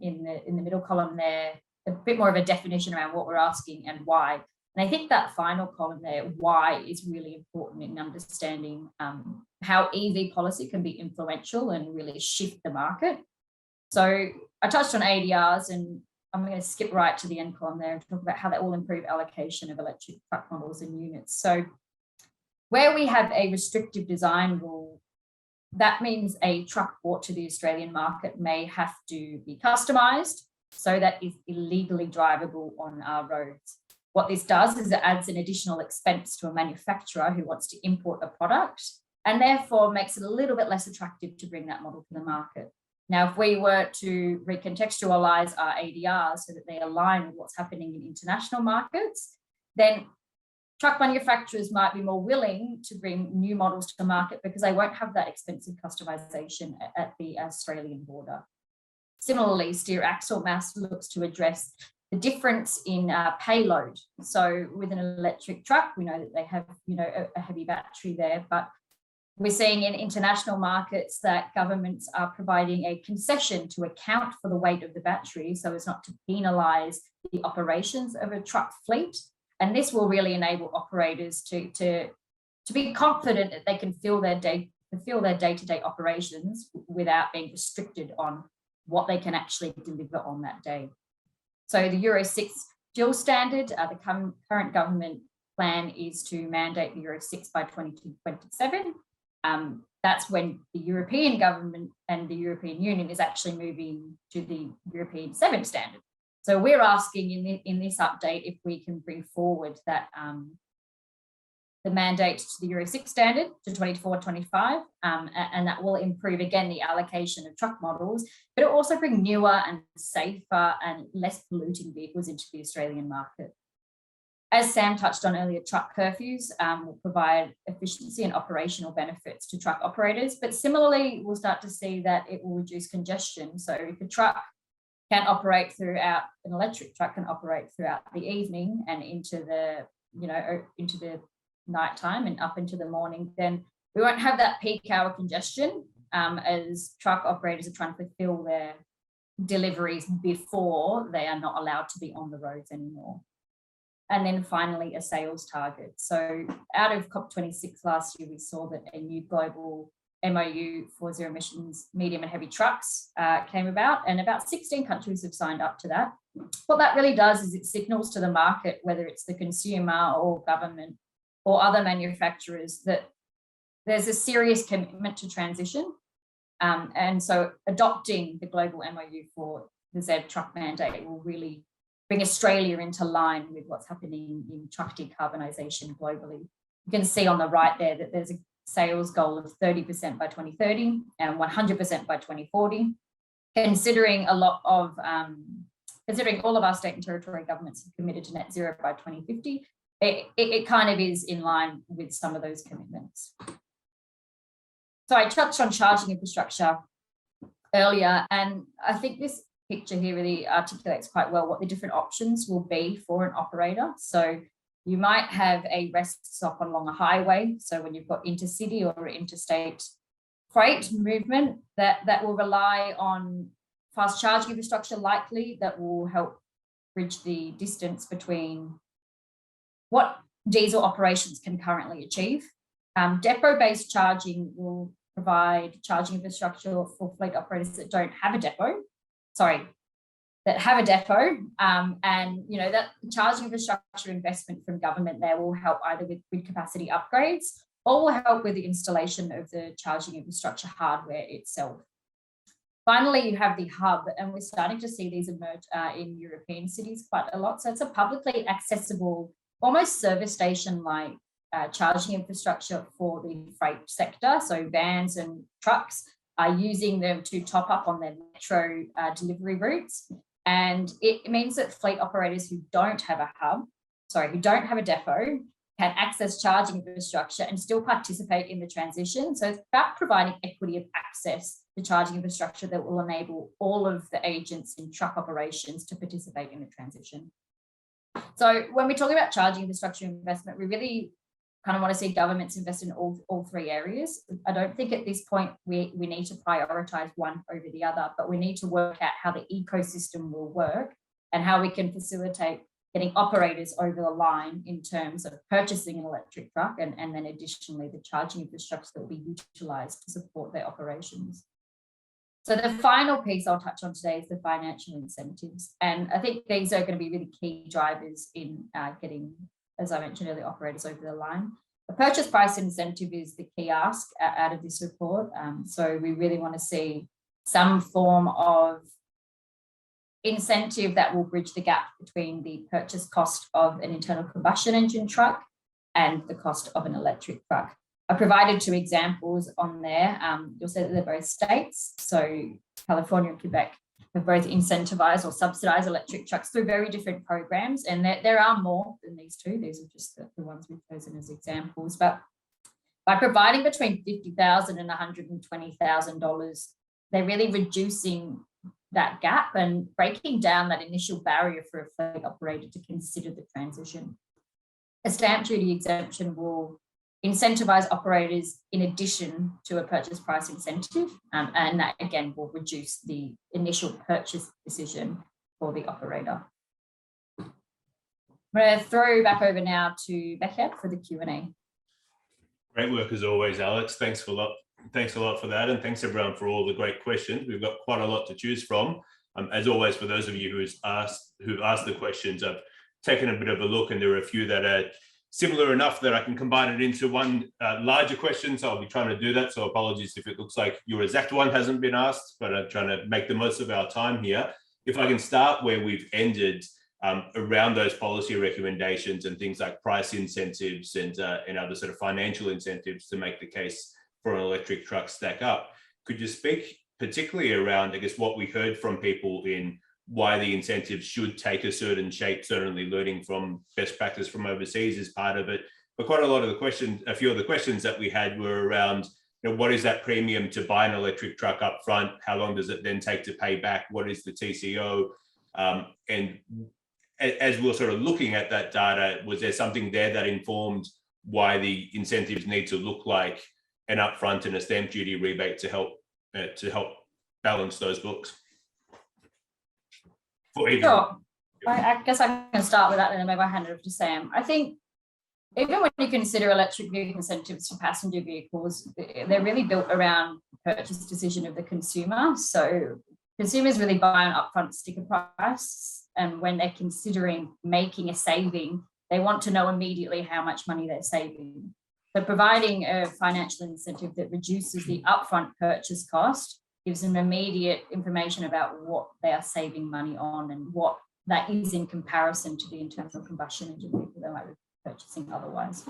In the middle column there, a bit more of a definition around what we're asking and why. And I think that final column there, why, is really important in understanding how EV policy can be influential and really shift the market. So I touched on ADRs, and I'm going to skip right to the end column there and talk about how that will improve allocation of electric truck models and units. So where we have a restrictive design rule, that means a truck brought to the Australian market may have to be customised so that it's illegally drivable on our roads. What this does is it adds an additional expense to a manufacturer who wants to import a product, and therefore makes it a little bit less attractive to bring that model to the market. Now, if we were to recontextualize our ADRs so that they align with what's happening in international markets, then truck manufacturers might be more willing to bring new models to the market because they won't have that expensive customization at the Australian border. Similarly, steer axle mass looks to address the difference in payload. So with an electric truck, we know that they have, a heavy battery there, but we're seeing in international markets that governments are providing a concession to account for the weight of the battery so as not to penalise the operations of a truck fleet. And this will really enable operators to be confident that they can fulfill their day-to-day operations without being restricted on what they can actually deliver on that day. So the Euro 6 dual standard, the current government plan is to mandate the Euro 6 by 2027. That's when the European government and the European Union is actually moving to the European 7 standard. So we're asking in this update if we can bring forward that the mandate to the Euro 6 standard to 24-25, and that will improve, again, the allocation of truck models, but it will also bring newer and safer and less polluting vehicles into the Australian market. As Sam touched on earlier, truck curfews will provide efficiency and operational benefits to truck operators, but similarly, we'll start to see that it will reduce congestion. So if a truck can operate throughout, an electric truck can operate throughout the evening and into the nighttime and up into the morning, then we won't have that peak hour congestion as truck operators are trying to fulfill their deliveries before they are not allowed to be on the roads anymore. And then finally, a sales target. So out of COP26 last year, we saw that a new global MOU for zero emissions medium and heavy trucks came about, and about 16 countries have signed up to that. What that really does is it signals to the market, whether it's the consumer or government or other manufacturers, that there's a serious commitment to transition. And so adopting the global MOU for the ZEV truck mandate will really bring Australia into line with what's happening in truck decarbonisation globally. You can see on the right there that there's a sales goal of 30% by 2030 and 100% by 2040. Considering all of our state and territory governments have committed to net zero by 2050, it kind of is in line with some of those commitments. So I touched on charging infrastructure earlier, and I think this picture here really articulates quite well what the different options will be for an operator. So you might have a rest stop along a highway. So when you've got intercity or interstate freight movement, that will rely on fast charging infrastructure, likely that will help bridge the distance between what diesel operations can currently achieve. Depot-based charging will provide charging infrastructure for fleet operators that don't have a depot. That have a depot, and that charging infrastructure investment from government there will help either with grid capacity upgrades or will help with the installation of the charging infrastructure hardware itself. Finally, you have the hub, and we're starting to see these emerge in European cities quite a lot. So it's a publicly accessible, almost service station-like charging infrastructure for the freight sector. So vans and trucks are using them to top up on their metro delivery routes. And it means that fleet operators who don't have a depot can access charging infrastructure and still participate in the transition. So it's about providing equity of access to charging infrastructure that will enable all of the agents in truck operations to participate in the transition. So when we talk about charging infrastructure investment, we really kind of want to see governments invest in all three areas. I don't think at this point we need to prioritise one over the other, but we need to work out how the ecosystem will work and how we can facilitate getting operators over the line in terms of purchasing an electric truck and then additionally the charging infrastructure that will be utilised to support their operations. So the final piece I'll touch on today is the financial incentives. And I think these are going to be really key drivers in getting, as I mentioned earlier, operators over the line. The purchase price incentive is the key ask out of this report. So we really want to see some form of incentive that will bridge the gap between the purchase cost of an internal combustion engine truck and the cost of an electric truck. I provided two examples on there. You'll see that they're both states. So California and Quebec have both incentivized or subsidized electric trucks through very different programs. And there are more than these two. These are just the ones we've chosen as examples. But by providing between $50,000 and $120,000, they're really reducing that gap and breaking down that initial barrier for a fleet operator to consider the transition. A stamp duty exemption will incentivize operators in addition to a purchase price incentive, and that again will reduce the initial purchase decision for the operator. I'm going to throw back over now to Becca for the Q&A. Great work as always, Alex. Thanks a lot for that, and thanks everyone for all the great questions. We've got quite a lot to choose from. As always, for those of you who've asked the questions, I've taken a bit of a look, and there are a few that are similar enough that I can combine it into one larger question. So I'll be trying to do that. So apologies if it looks like your exact one hasn't been asked, but I'm trying to make the most of our time here. If I can start where we've ended, around those policy recommendations and things like price incentives and other sort of financial incentives to make the case for an electric truck stack up. Could you speak particularly around, I guess, what we heard from people in why the incentives should take a certain shape? Certainly learning from best practice from overseas is part of it, but quite a lot of the questions, a few of the questions that we had were around, what is that premium to buy an electric truck up front? How long does it then take to pay back? What is the TCO? And as we were sort of looking at that data, was there something there that informed why the incentives need to look like an upfront and a stamp duty rebate to help balance those books? Sure. I guess I can start with that and then maybe I hand it over to Sam. I think even when you consider electric vehicle incentives for passenger vehicles, they're really built around the purchase decision of the consumer. So consumers really buy an upfront sticker price, and when they're considering making a saving, they want to know immediately how much money they're saving. So providing a financial incentive that reduces the upfront purchase cost gives them immediate information about what they are saving money on and what that is in comparison to the internal combustion engine vehicle they might be purchasing otherwise.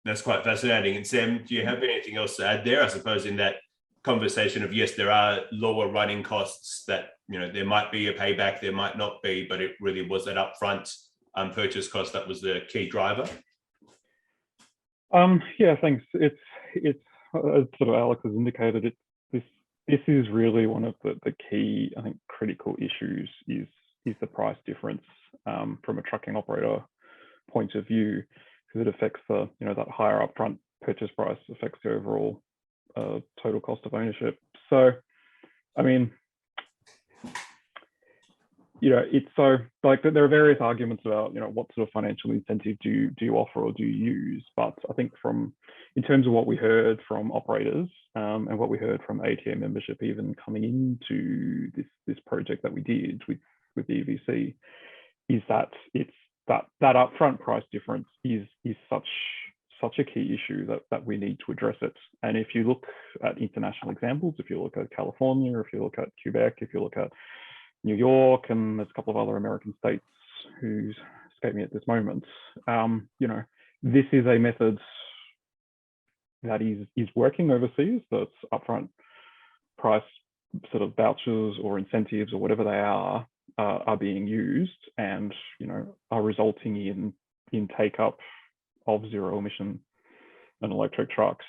That's quite fascinating. And Sam, do you have anything else to add there? I suppose in that conversation of, yes, there are lower running costs that, there might be a payback, there might not be, but it really was that upfront purchase cost that was the key driver. Yeah, thanks. It's as sort of Alex has indicated, this is really one of the key, I think, critical issues is the price difference from a trucking operator point of view, because it affects that higher upfront purchase price affects the overall total cost of ownership. So, I mean, it's so like there are various arguments about what sort of financial incentive do you offer or do you use, but I think in terms of what we heard from operators and what we heard from ATA membership even coming into this project that we did with the EVC, is that it's that upfront price difference is such a key issue that we need to address it. And if you look at international examples, if you look at California, if you look at Quebec, if you look at New York, and there's a couple of other American states who escape me at this moment, this is a method that is working overseas. That's upfront price sort of vouchers or incentives or whatever they are being used and are resulting in take up of zero emission and electric trucks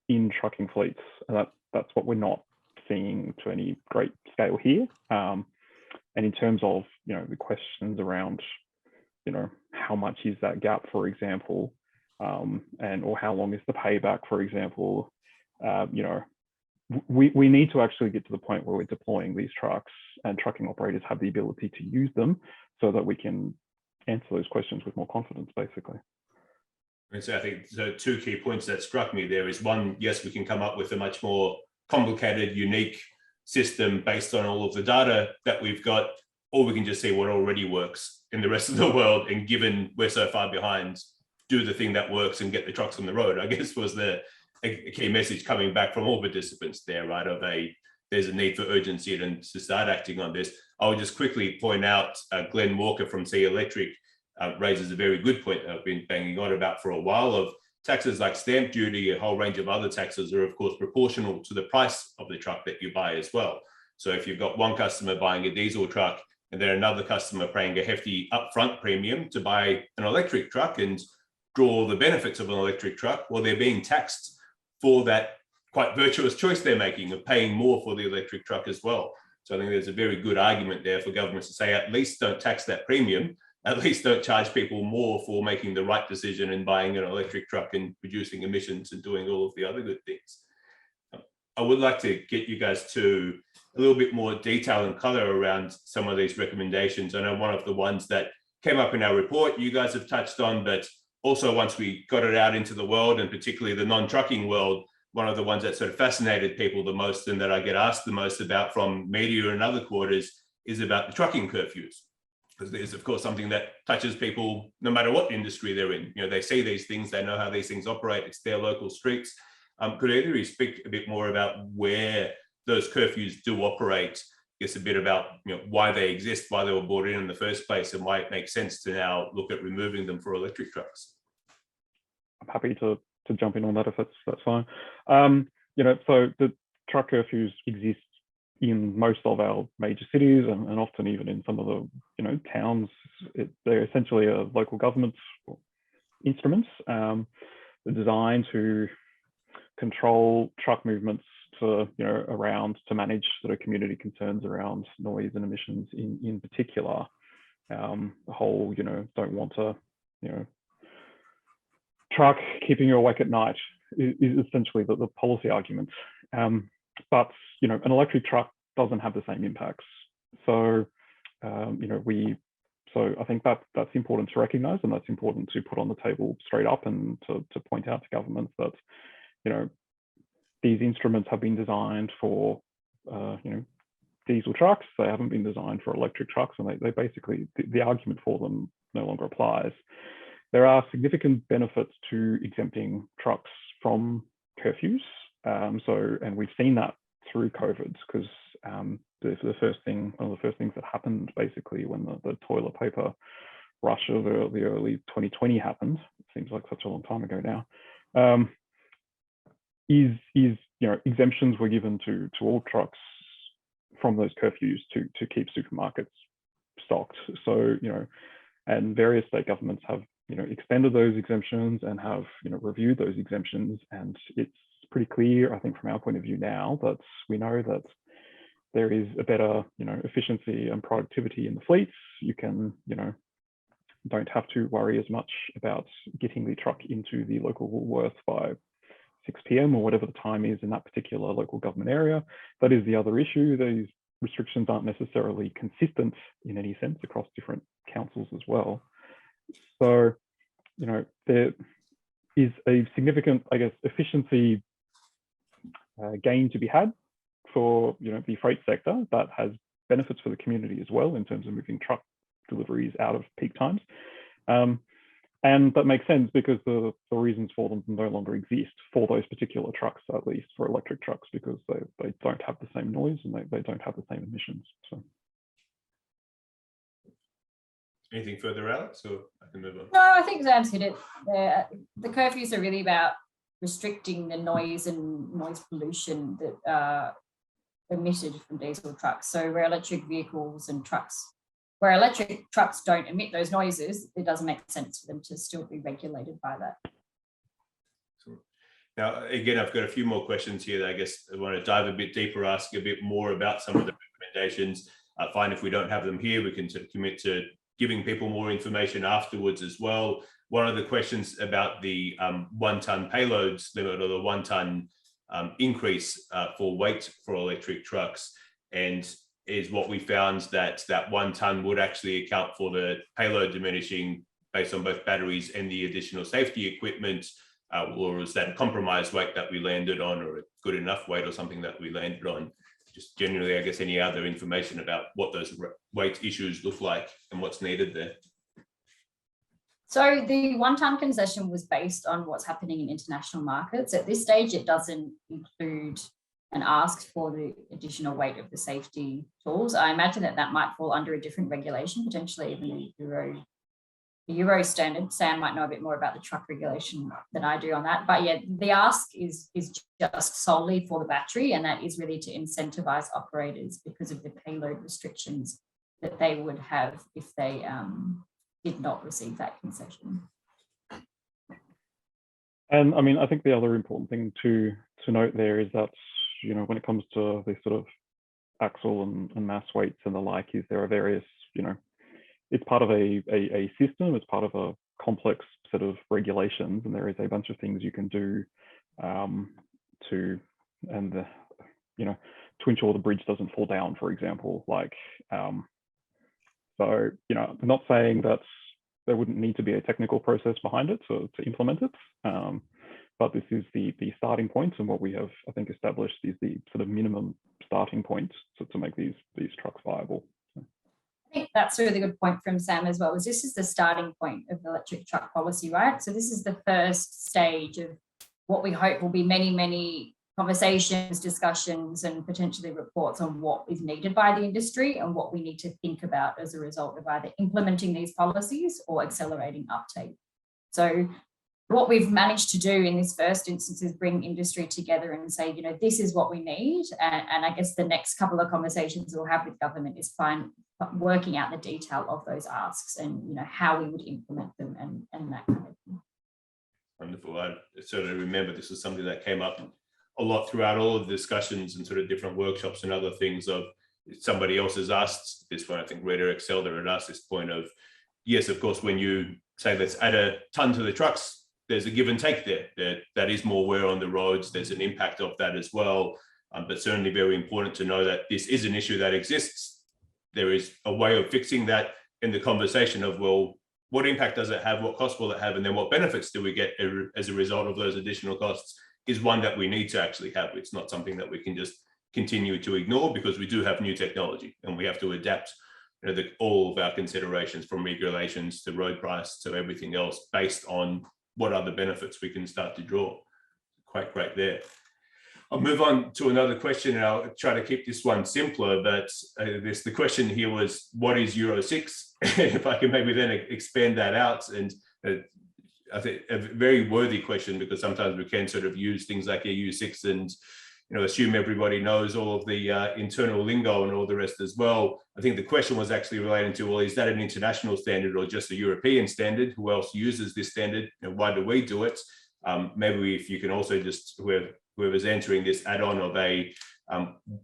in trucking fleets. And that's what we're not seeing to any great scale here. And in terms of the questions around how much is that gap, for example, or how long is the payback, for example, we need to actually get to the point where we're deploying these trucks and trucking operators have the ability to use them so that we can answer those questions with more confidence, basically. And so I think the two key points that struck me there is one, yes, we can come up with a much more complicated, unique system based on all of the data that we've got, or we can just see what already works in the rest of the world. And given we're so far behind, do the thing that works and get the trucks on the road, I guess was a key message coming back from all participants there, right? There's a need for urgency and to start acting on this. I would just quickly point out, Glenn Walker from C Electric raises a very good point that I've been banging on about for a while of taxes like stamp duty, a whole range of other taxes are of course proportional to the price of the truck that you buy as well. So if you've got one customer buying a diesel truck and then another customer paying a hefty upfront premium to buy an electric truck and draw all the benefits of an electric truck, well, they're being taxed for that quite virtuous choice they're making of paying more for the electric truck as well. So I think there's a very good argument there for governments to say, at least don't tax that premium, at least don't charge people more for making the right decision and buying an electric truck and reducing emissions and doing all of the other good things. I would like to get you guys to a little bit more detail and color around some of these recommendations. I know one of the ones that came up in our report you guys have touched on, but also once we got it out into the world, and particularly the non-trucking world, one of the ones that sort of fascinated people the most and that I get asked the most about from media and other quarters is about the trucking curfews. Because there's, of course, something that touches people no matter what industry they're in. You know, they see these things, they know how these things operate, it's their local streets. Could either of you speak a bit more about where those curfews do operate? I guess a bit about, you know, why they exist, why they were brought in the first place, and why it makes sense to now look at removing them for electric trucks. I'm happy to jump in on that if that's fine. You know, so the truck curfews exist in most of our major cities, and often even in some of the, you know, towns. They're essentially a local government instruments. They're designed to control truck movements to, you know, around to manage sort of community concerns around noise and emissions in particular. The whole, you know, don't want to, you know, truck keeping you awake at night is essentially the policy argument. But, you know, an electric truck doesn't have the same impacts. So, you know, so I think that's important to recognize, and that's important to put on the table straight up, and to point out to governments that, you know, these instruments have been designed for, you know, diesel trucks. They haven't been designed for electric trucks, and they basically, the argument for them no longer applies. There are significant benefits to exempting trucks from curfews. And we've seen that through COVID, because one of the first things that happened basically when the toilet paper rush of the early 2020 happened, it seems like such a long time ago now, is you know, exemptions were given to all trucks from those curfews to keep supermarkets stocked. So, you know, and various state governments have, you know, extended those exemptions and have, you know, reviewed those exemptions. And it's pretty clear, I think, from our point of view now, that we know that there is a better, you know, efficiency and productivity in the fleets. You can, you know, don't have to worry as much about getting the truck into the local Woolworths by 6 p.m. or whatever the time is in that particular local government area. That is the other issue. These restrictions aren't necessarily consistent in any sense across different councils as well. So, you know, there is a significant, I guess, efficiency gain to be had for, you know, the freight sector that has benefits for the community as well in terms of moving truck deliveries out of peak times. And that makes sense because the reasons for them no longer exist for those particular trucks, at least for electric trucks, because they don't have the same noise and they don't have the same emissions. So. Anything further, Alex, or I can move on? No, I think Sam's hit it. The curfews are really about restricting the noise and noise pollution that are emitted from diesel trucks. So where electric vehicles and trucks, where electric trucks don't emit those noises, it doesn't make sense for them to still be regulated by that. Now, again, I've got a few more questions here that I guess I want to dive a bit deeper, ask a bit more about some of the recommendations. Fine, if we don't have them here, we can sort of commit to giving people more information afterwards as well. One of the questions about the 1 ton payloads limit, or the 1 ton increase for weight for electric trucks, and is what we found that 1 ton would actually account for the payload diminishing based on both batteries and the additional safety equipment, or was that a compromised weight that we landed on, or a good enough weight or something that we landed on? Just generally, I guess, any other information about what those weight issues look like and what's needed there. So the 1 ton concession was based on what's happening in international markets. At this stage, it doesn't include and ask for the additional weight of the safety tools. I imagine that might fall under a different regulation, potentially even the Euro standard. Sam might know a bit more about the truck regulation than I do on that. But yeah, the ask is just solely for the battery, and that is really to incentivize operators because of the payload restrictions that they would have if they did not receive that concession. And I mean, I think the other important thing to note there is that, you know, when it comes to the sort of axle and mass weights and the like, is there are various, you know, it's part of a system, it's part of a complex set of regulations, and there is a bunch of things you can do you know, to ensure the bridge doesn't fall down, for example. Like, so, you know, I'm not saying that there wouldn't need to be a technical process behind it to implement it, but this is the starting point, and what we have, I think, established is the sort of minimum starting point to make these trucks viable. I think that's a really good point from Sam as well, is this is the starting point of the electric truck policy, right? So this is the first stage of what we hope will be many, many conversations, discussions, and potentially reports on what is needed by the industry and what we need to think about as a result of either implementing these policies or accelerating uptake. So what we've managed to do in this first instance is bring industry together and say, you know, this is what we need. And I guess the next couple of conversations we'll have with government is working out the detail of those asks and, you know, how we would implement them and that kind of thing. Wonderful. I certainly remember this was something that came up a lot throughout all of the discussions and sort of different workshops and other things of somebody else has asked this one. I think Rita Excelder had asked this point of, yes, of course, when you say let's add a ton to the trucks, there's a give and take there. That is more wear on the roads. There's an impact of that as well. But certainly very important to know that this is an issue that exists. There is a way of fixing that in the conversation of, well, what impact does it have? What cost will it have? And then what benefits do we get as a result of those additional costs is one that we need to actually have. It's not something that we can just continue to ignore, because we do have new technology and we have to adapt, you know, all of our considerations from regulations to road price to everything else based on what other benefits we can start to draw. Quite great there. I'll move on to another question, and I'll try to keep this one simpler, but the question here was, what is Euro 6? If I can maybe then expand that out. And I think a very worthy question, because sometimes we can sort of use things like EU 6 and, you know, assume everybody knows all of the internal lingo and all the rest as well. I think the question was actually relating to, well, is that an international standard or just a European standard? Who else uses this standard? And why do we do it? Maybe if you can also just, whoever's entering this, add on of a,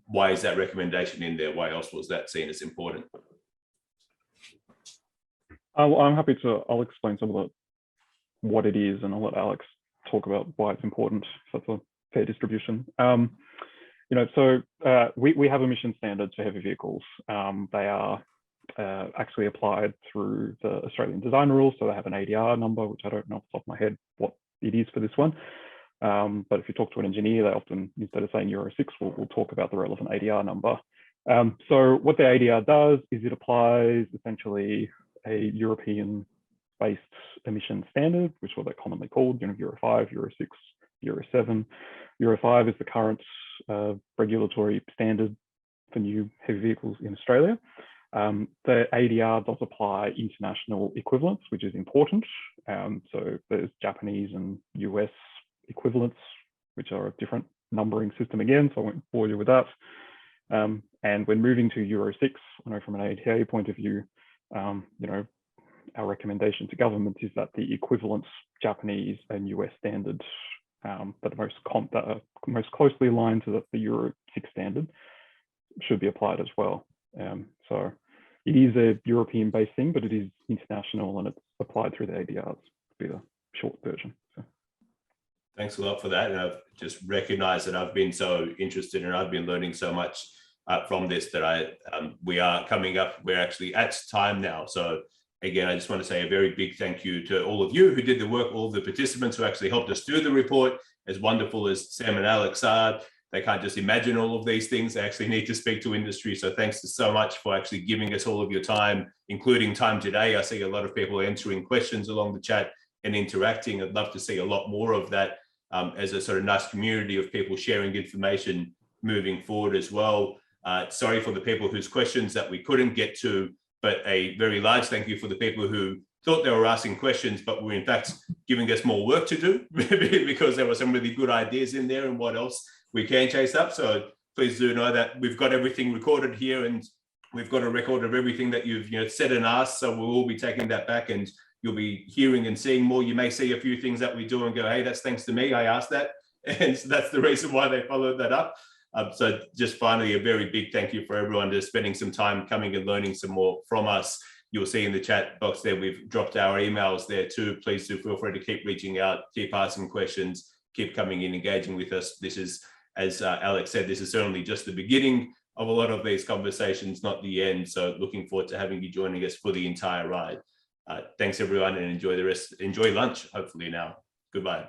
why is that recommendation in there? Why else was that seen as important? I'm happy to, I'll explain some of what it is, and I'll let Alex talk about why it's important. So that's a fair distribution. You know, so we have emission standards for heavy vehicles. They are actually applied through the Australian design rules. So they have an ADR number, which I don't know off the top of my head what it is for this one. But if you talk to an engineer, they often, instead of saying Euro 6, we'll talk about the relevant ADR number. So what the ADR does is it applies essentially a European-based emission standard, which is what they're commonly called, you know, Euro 5, Euro 6, Euro 7. Euro 5 is the current regulatory standard for new heavy vehicles in Australia. The ADR does apply international equivalents, which is important. So there's Japanese and US equivalents, which are a different numbering system again, so I won't bore you with that. And when moving to Euro 6, I know from an ATA point of view, you know, our recommendation to government is that the equivalent Japanese and US standards that are most closely aligned to the Euro 6 standard should be applied as well. So it is a European-based thing, but it is international, and it's applied through the ADRs, to be the short version. So. Thanks a lot for that. And I've just recognized that I've been so interested and I've been learning so much from this that we are coming up, we're actually at time now. So again, I just want to say a very big thank you to all of you who did the work, all the participants who actually helped us do the report. As wonderful as Sam and Alex are, they can't just imagine all of these things. They actually need to speak to industry. So thanks so much for actually giving us all of your time, including time today. I see a lot of people answering questions along the chat and interacting. I'd love to see a lot more of that as a sort of nice community of people sharing information moving forward as well. Sorry for the people whose questions that we couldn't get to, but a very large thank you for the people who thought they were asking questions, but were in fact giving us more work to do because there were some really good ideas in there and what else we can chase up. So please do know that we've got everything recorded here, and we've got a record of everything that you've said and asked. So we'll all be taking that back, and you'll be hearing and seeing more. You may see a few things that we do and go, hey, that's thanks to me, I asked that. And so that's the reason why they followed that up. So just finally, a very big thank you for everyone just spending some time coming and learning some more from us. You'll see in the chat box there, we've dropped our emails there too. Please do feel free to keep reaching out, keep asking questions, keep coming in, engaging with us. This is as Alex said, this is certainly just the beginning of a lot of these conversations, not the end. So looking forward to having you joining us for the entire ride. Thanks everyone, and enjoy lunch, hopefully now. Goodbye.